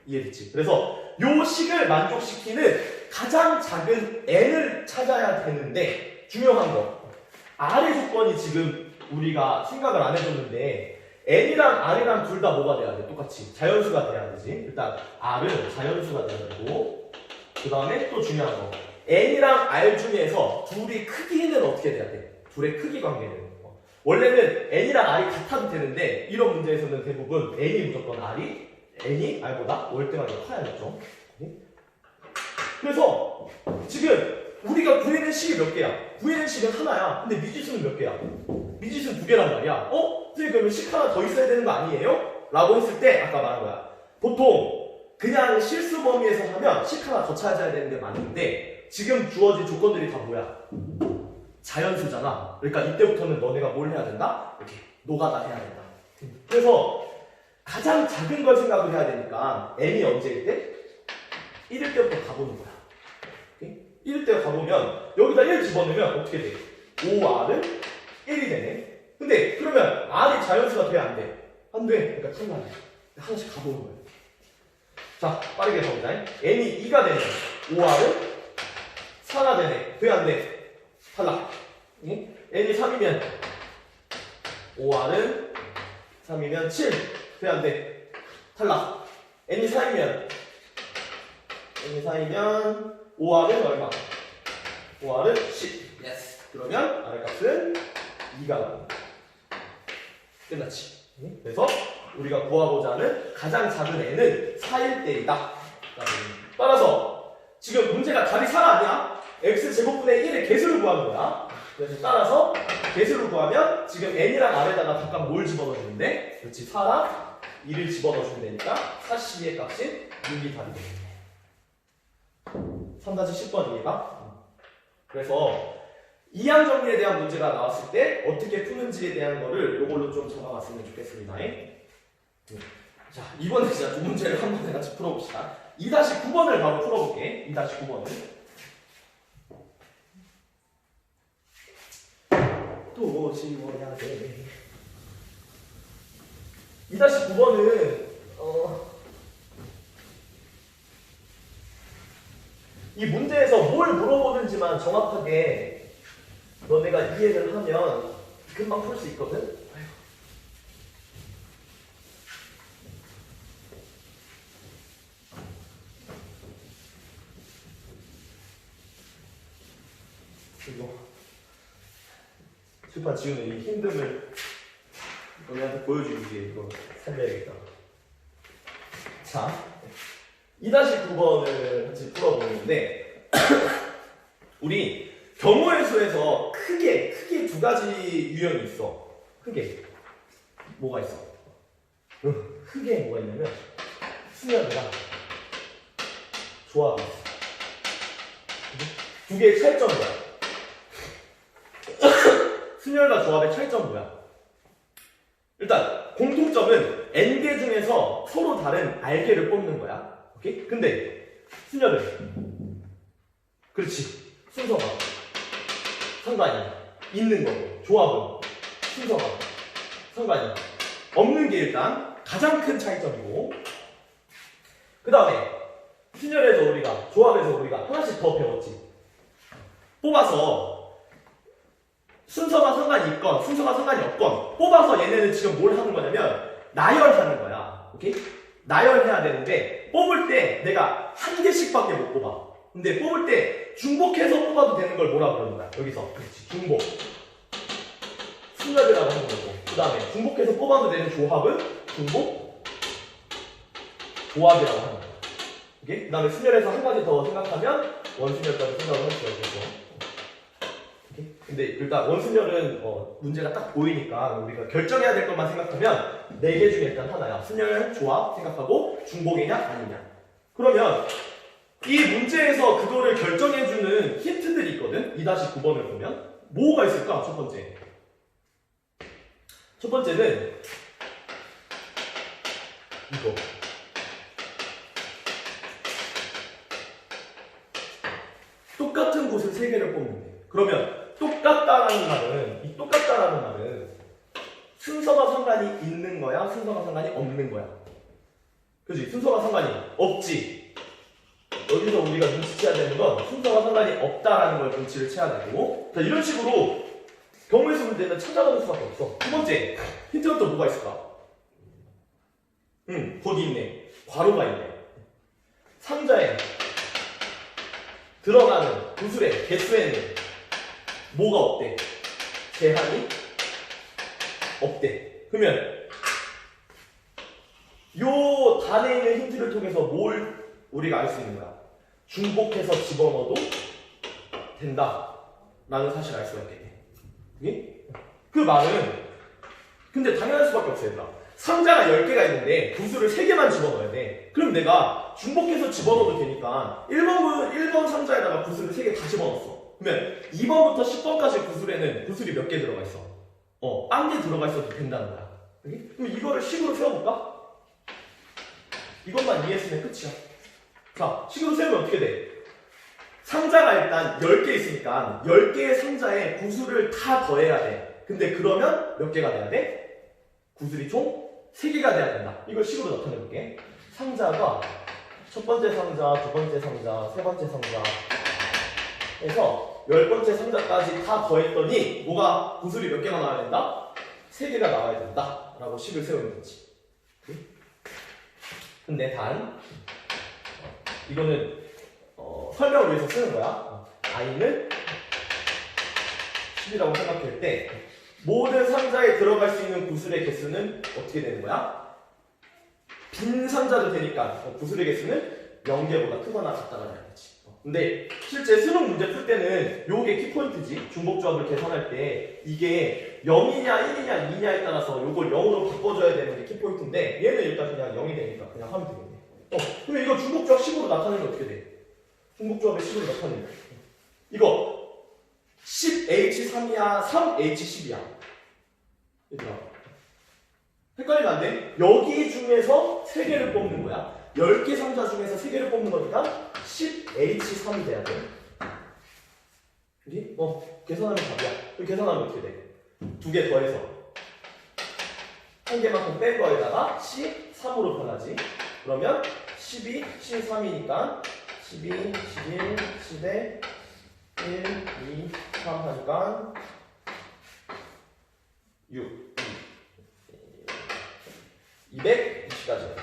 이해됐지? 그래서 요 식을 만족시키는 가장 작은 n을 찾아야 되는데 중요한 거 r의 조건이 지금 우리가 생각을 안 해줬는데 n이랑 r이랑 둘 다 뭐가 돼야 돼? 똑같이 자연수가 돼야 되지. 일단 r은 자연수가 돼야 되고 그 다음에 또 중요한 거 n이랑 r 중에서 둘이 크기는 어떻게 돼야 돼? 둘의 크기 관계는 원래는 n이랑 r이 같아도 되는데 이런 문제에서는 대부분 n이 무조건 n이 r보다 월등하게 커야겠죠. 그래서 지금 우리가 구해낸 식이 몇 개야? 구해낸 식은 하나야. 근데 미지수는 몇 개야? 미지수는 2개란 말이야. 선생님 그러면 식 하나 더 있어야 되는 거 아니에요? 라고 했을 때 아까 말한 거야. 보통 그냥 실수 범위에서 하면 식 하나 더 찾아야 되는 게 맞는데 지금 주어진 조건들이 다 뭐야? 자연수잖아. 그러니까 이때부터는 너네가 뭘 해야 된다? 이렇게 노가다 해야 된다. 그래서 가장 작은 걸 생각을 해야 되니까 n이 언제일 때? 1일 때부터 가보는 거야. 오케이? 1일 때 가보면 여기다 1 집어넣으면 어떻게 돼? 5r은 1이 되네. 근데 그러면 r이 자연수가 돼? 안 돼? 안 돼. 그러니까 탈락해. 하나씩 가보는 거야. 자, 빠르게 가보자. n이 2가 되네. 5r은 4가 되네. 돼? 안 돼? 탈락. n이 3이면 5r은 3이면 7. 돼? 안 돼? 탈락. n이 4이면 5r은 얼마? 5r은 10. 예스. 그러면 r의 값은 2가 나옵니다. 끝났지. 그래서 우리가 구하고자 하는 가장 작은 n은 4일 때이다. 따라서 지금 문제가 답이 4가 아니야? x제곱분의 1의 개수를 구하는 거야. 그래서 따라서 개수를 구하면 지금 n이랑 r에다가 각각 뭘 집어넣어주는데? 그렇지. 4랑 2를 집어넣어주면 되니까 4c의 값인 6이 답이 되겠네. 3-10번 이해가? 그래서 이항 정리에 대한 문제가 나왔을 때 어떻게 푸는지에 대한 거를 이걸로 좀 잡아봤으면 좋겠습니다. 자, 이번에 진짜 두 문제를 한 번에 같이 풀어봅시다. 2-9번을 바로 풀어볼게. 2-9번을. 또 지워야 돼. 2-9번은 이 문제에서 뭘 물어보는지만 정확하게 너네가 이해를 하면 금방 풀 수 있거든? 이거 출판 지우는 이 힘듦을 너네한테 보여주기 위해 이거 살려야겠다. 자, 2-9번을 같이 풀어보는데 우리 경우의 수에서 크게 두 가지 유형이 있어. 크게 뭐가 있어? 크게 뭐가 있냐면 수열이랑 조합이 있어. 두 개의 차이점은 뭐야? 순열과 조합의 차이점은 뭐야? 일단 공통점은 n개 중에서 서로 다른 r개를 뽑는 거야. 오케이? 근데 순열은 그렇지, 순서가 상관이 있는 거고, 조합은 순서가 상관이 없는 게 일단 가장 큰 차이점이고, 그 다음에 순열에서 우리가, 조합에서 우리가 하나씩 더 배웠지. 뽑아서 순서가 상관이 있건 순서가 상관이 없건 뽑아서 얘네는 지금 뭘 하는 거냐면 나열하는 거야. 오케이? 나열해야 되는데 뽑을 때 내가 한 개씩밖에 못 뽑아. 근데 뽑을 때 중복해서 뽑아도 되는 걸 뭐라 그러는 거야? 여기서 그렇지, 중복 순열이라고 하는 거고, 그 다음에 중복해서 뽑아도 되는 조합은 중복 조합이라고 하는 거야. 오케이? 그 다음에 순열에서 한 가지 더 생각하면 원순열까지 생각을 할 수가 있겠죠. 근데 일단 원순열은 문제가 딱 보이니까 우리가 결정해야 될 것만 생각하면 4개 중에 일단 하나야. 순열, 조합 생각하고 중복이냐 아니냐. 그러면 이 문제에서 그거를 결정해주는 힌트들이 있거든. 2-9번을 보면 뭐가 있을까? 첫 번째. 첫 번째는 이거. 똑같은 곳을 3개를 뽑는 데. 그러면 똑같다라는 말은, 이 똑같다라는 말은 순서가 상관이 있는 거야? 순서가 상관이 없는 거야? 그지? 순서가 상관이 없지. 여기서 우리가 눈치채야 되는 건 순서가 상관이 없다라는 걸 눈치를 채야 되고, 자, 이런 식으로 경우의 수 문제는 찾아가는 수밖에 없어. 두 번째, 힌트는 또 뭐가 있을까? 거기 있네. 괄호가 있네. 상자에 들어가는 구술의 개수에는 뭐가 없대? 제한이 없대. 그러면 요 단에 있는 힌트를 통해서 뭘 우리가 알 수 있는 거야? 중복해서 집어넣어도 된다 라는 사실을 알 수가 있겠네. 예? 그 말은 근데 당연할 수밖에 없어. 얘들아, 상자가 10개가 있는데 구슬을 3개만 집어넣어야 돼. 그럼 내가 중복해서 집어넣어도 되니까 1번 상자에다가 구슬을 3개 다 집어넣었어. 그러면 2번부터 10번까지 구슬에는 구슬이 몇 개 들어가 있어? 1개 들어가 있어도 된다는 거야. 그럼 이거를 식으로 세워볼까? 이것만 이해했으면 끝이야. 자, 식으로 세우면 어떻게 돼? 상자가 일단 10개 있으니까 10개의 상자에 구슬을 다 더해야 돼. 근데 그러면 몇 개가 돼야 돼? 구슬이 총 3개가 돼야 된다. 이걸 식으로 나타내볼게. 상자가 첫 번째 상자, 두 번째 상자, 세 번째 상자 해서 10번째 상자까지 다 더했더니 뭐가 구슬이 몇 개가 나와야 된다? 3개가 나와야 된다 라고 식을 세우는 거지. 근데 단 이거는 설명을 위해서 쓰는 거야. i는 10이라고 생각할 때 모든 상자에 들어갈 수 있는 구슬의 개수는 어떻게 되는 거야? 빈 상자도 되니까 구슬의 개수는 0개보다 크거나 같다가 되겠지. 근데 실제 수능 문제 풀 때는 요게 키포인트지. 중복조합을 계산할 때 이게 0이냐 1이냐 2냐에 따라서 요걸 0으로 바꿔줘야 되는 게 키포인트인데 얘는 일단 그냥 0이 되니까 그냥 하면 되겠네. 그럼 이거 중복조합 식으로 나타내면 어떻게 돼? 중복조합의 식으로 나타내면 이거 10H3이야 3H10이야. 얘들아, 헷갈리면 안 돼. 여기 중에서 3개를 뽑는 거야. 10개 상자 중에서 3개를 뽑는 거니까 10H3이 돼야 돼. 그지? 계산하면 답이야. 그럼 계산하면 어떻게 돼? 2개 더해서 1개만큼 뺀 거에다가 C3으로 변하지. 그러면 12, C3이니까 12, 11, 10에 1, 2, 3 하니까 6, 220까지.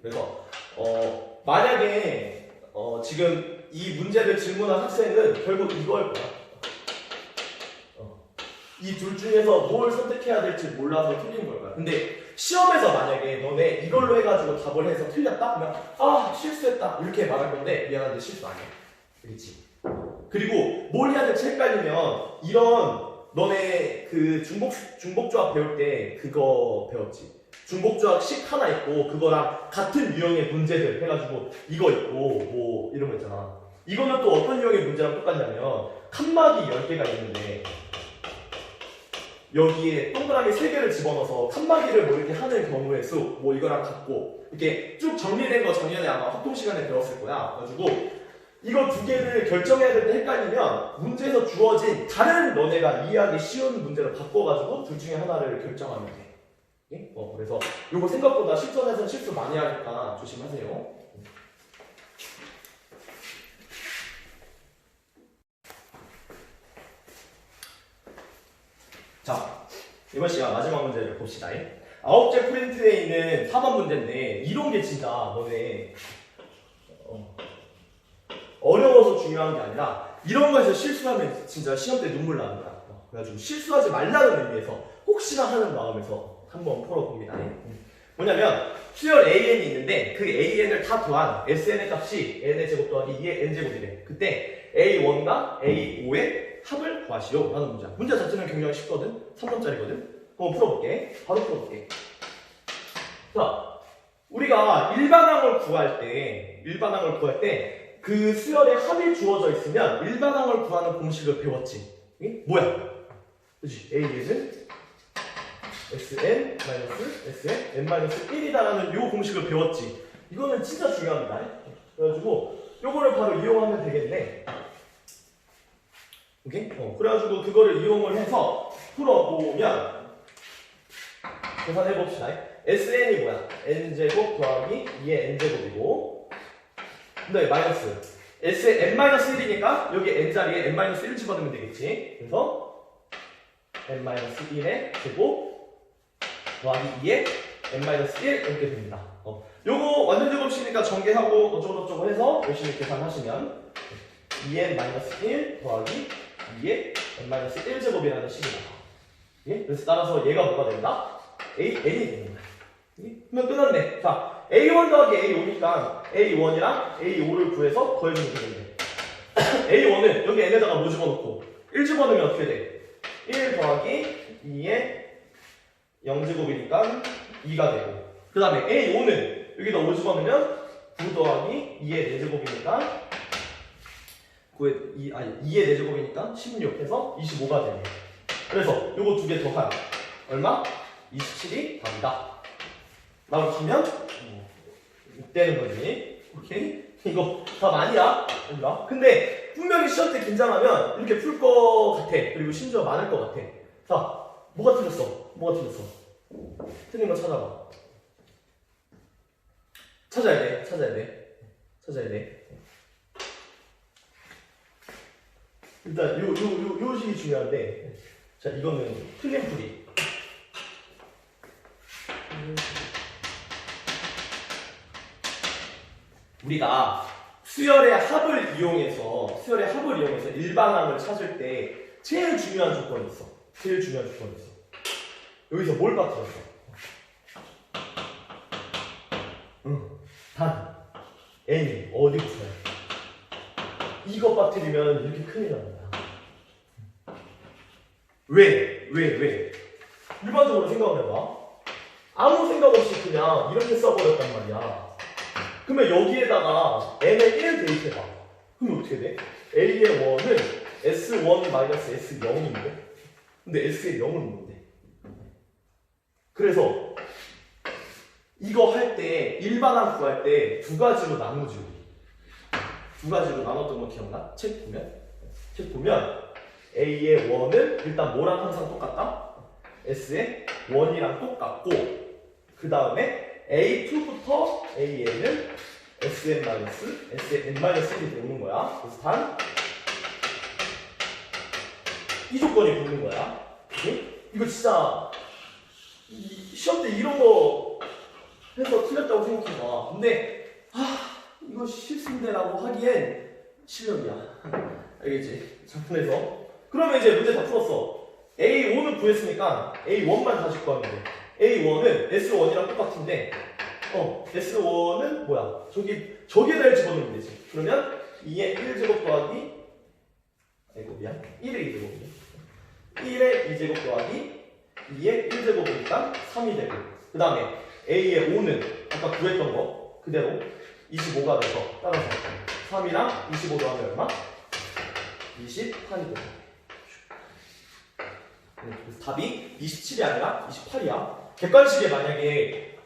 그래서 만약에 지금 이 문제를 질문한 학생은 결국 이거일 거야. 이 둘 중에서 뭘 선택해야 될지 몰라서 틀린 걸 거야. 근데 시험에서 만약에 너네 이걸로 해가지고 답을 해서 틀렸다? 그러면 실수했다 이렇게 말할 건데 미안한데 실수 아니야. 그렇지? 그리고 뭘 해야 될지 헷갈리면 이런 너네 그 중복조합 배울 때 그거 배웠지? 중복조합식 하나 있고 그거랑 같은 유형의 문제들 해가지고 이거 있고 뭐 이런 거 있잖아. 이거는 또 어떤 유형의 문제랑 똑같냐면 칸막이 10개가 있는데 여기에 동그라미 3개를 집어넣어서 칸막이를 뭐 이렇게 하는 경우의 수 뭐 이거랑 같고 이렇게 쭉 정리된 거 작년에 아마 확동 시간에 배웠을 거야. 그래가지고 이거 2개를 결정해야 될 때 헷갈리면 문제에서 주어진 다른 너네가 이해하기 쉬운 문제로 바꿔가지고 둘 중에 하나를 결정하면 돼. 예? 그래서 이거 생각보다 실전에서는 실수 많이 하니까 조심하세요. 자, 이번 시간 마지막 문제를 봅시다. 9째 프린트에 있는 4번 문제인데 이런 게 진짜 너네 어려워서 중요한 게 아니라 이런 거에서 실수하면 진짜 시험 때 눈물 나는 거야. 그래가지고 실수하지 말라는 의미에서 혹시나 하는 마음에서 한번 풀어봅니다. 뭐냐면 수열 AN이 있는데 그 AN을 다 더한 SN의 값이 N의 제곱 더하기 2의 N제곱이래. 그때 A1과 A5의 합을 구하시오 라는 문제야. 문제 자체는 굉장히 쉽거든. 3번짜리거든. 한번 풀어볼게. 바로 풀어볼게. 자, 우리가 일반항을 구할 때 그 수열의 합이 주어져 있으면 일반항을 구하는 공식을 배웠지. 이게 뭐야? 그치? AN은 SN SN N-1이다라는 요 공식을 배웠지. 이거는 진짜 중요합니다. 그래가지고 요거를 바로 이용하면 되겠네. 오케이? 그래가지고 그거를 이용을 해서 풀어보면 계산해봅시다. SN이 뭐야? N제곱 더하기 2의 N제곱이고 근데 마이너스 S에 N-1이니까 여기 N자리에 N-1 집어넣으면 되겠지. 그래서 N-1의 제곱 더하기 2의 N-1 이렇게 됩니다. 요거 완전 제곱식이니까 전개하고 어쩌고저쩌고 해서 열심히 계산하시면 2N-1 더하기 2의 N-1 제곱이라는 식이 나와. 예? 그래서 따라서 얘가 뭐가 된다? N이 됩니다. 그러면 끝났네. 자, A1 더하기 A5니까 A1이랑 A5를 구해서 더해주면 되겠네. A1은 여기 N에다가 뭐 집어넣고 1 집어넣으면 어떻게 돼? 1 더하기 2의 0제곱이니까 2가 되고 그 다음에 A5는 여기다 5 집어넣으면 9 더하기 2의 4제곱이니까 2의 4제곱이니까 16 해서 25가 되네. 그래서 요거 2개 더한 얼마? 27이 답이다. 라고 하면 되는 거지. 오케이? 이거 답 아니야. 근데 분명히 시험 때 긴장하면 이렇게 풀 거 같아. 그리고 심지어 많을 거 같아. 자, 뭐가 틀렸어? 틀린 거 찾아봐. 찾아야 돼. 일단 요 식이 중요한데, 자, 이거는 틀린 풀이. 우리가 수열의 합을 이용해서 일반항을 찾을 때 제일 중요한 조건이 있어. 여기서 뭘 빠뜨렸어? 단 n이 어디부터야? 이거 빠뜨리면 이렇게 큰일 납니다. 왜? 일반적으로 생각을 해봐. 아무 생각 없이 그냥 이렇게 써버렸단 말이야. 그러면 여기에다가 n의 1 대입해봐. 그럼 어떻게 돼? a의 1은 S1 마이너스 S0인데 근데 S의 0은 뭔데? 그래서 이거 할 때 일반항 구할 때 두 가지로 나누지 우리. 두 가지로 나눴던 거 기억나? 책 보면 A의 1은 일단 뭐랑 항상 똑같다? S의 1이랑 똑같고 그 다음에 A2부터 AN은 SN-SN-1이 되는 거야. 그래서 단 이 조건이 붙는 거야. 이거 진짜 시험 때 이런 거 해서 틀렸다고 생각해봐. 근데 이거 실수인데라고 하기엔 실력이야. 알겠지? 작품에서. 그러면 이제 문제 다 풀었어. A5는 구했으니까 A1만 다시 구하면 돼. A1은 S1이랑 똑같은데 S1은 뭐야? 저기에다 1 집어넣으면 되지. 그러면 2의 1제곱 더하기 1의 2제곱이네. 1의 2제곱 더하기 2의 1제곱이니까 3이 되고 그 다음에 A의 5는 아까 구했던 거 그대로 25가 돼서 따라서 3이랑 25 더하면 얼마? 28이 되고 그래서 답이 27이 아니라 28이야. 객관식에 만약에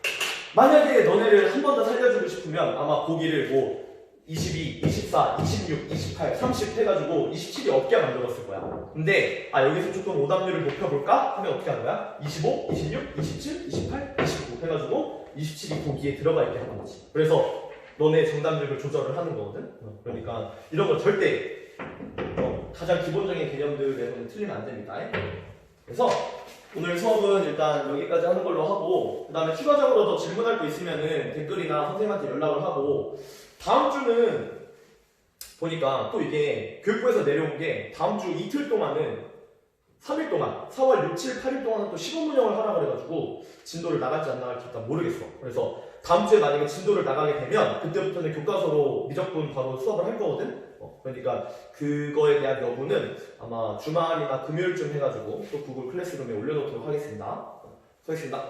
너네를 한 번 더 살려주고 싶으면 아마 보기를 뭐 22, 24, 26, 28, 30 해가지고 27이 없게 만들었을 거야. 근데 여기서 조금 오답률을 높여볼까? 하면 어떻게 하는 거야? 25, 26, 27, 28, 29 해가지고 27이 보기에 들어가 있게 하는 거지. 그래서 너네 정답률을 조절을 하는 거거든. 그러니까 이런 거 절대 가장 기본적인 개념들에서는 틀리면 안 됩니다. 그래서 오늘 수업은 일단 여기까지 하는 걸로 하고 그 다음에 추가적으로 더 질문할 거 있으면은 댓글이나 선생님한테 연락을 하고 다음 주는 보니까 또 이게 교육부에서 내려온 게 다음 주 이틀 동안은 3일 동안 4월 6, 7, 8일 동안은 또 시범 운영을 하라 그래가지고 진도를 나갈지 안 나갈지 일단 모르겠어. 그래서 다음 주에 만약에 진도를 나가게 되면 그때부터는 교과서로 미적분 바로 수업을 할 거거든. 그러니까 그거에 대한 여부는 아마 주말이나 금요일쯤 해가지고 또 구글 클래스룸에 올려놓도록 하겠습니다. 수고하셨습니다.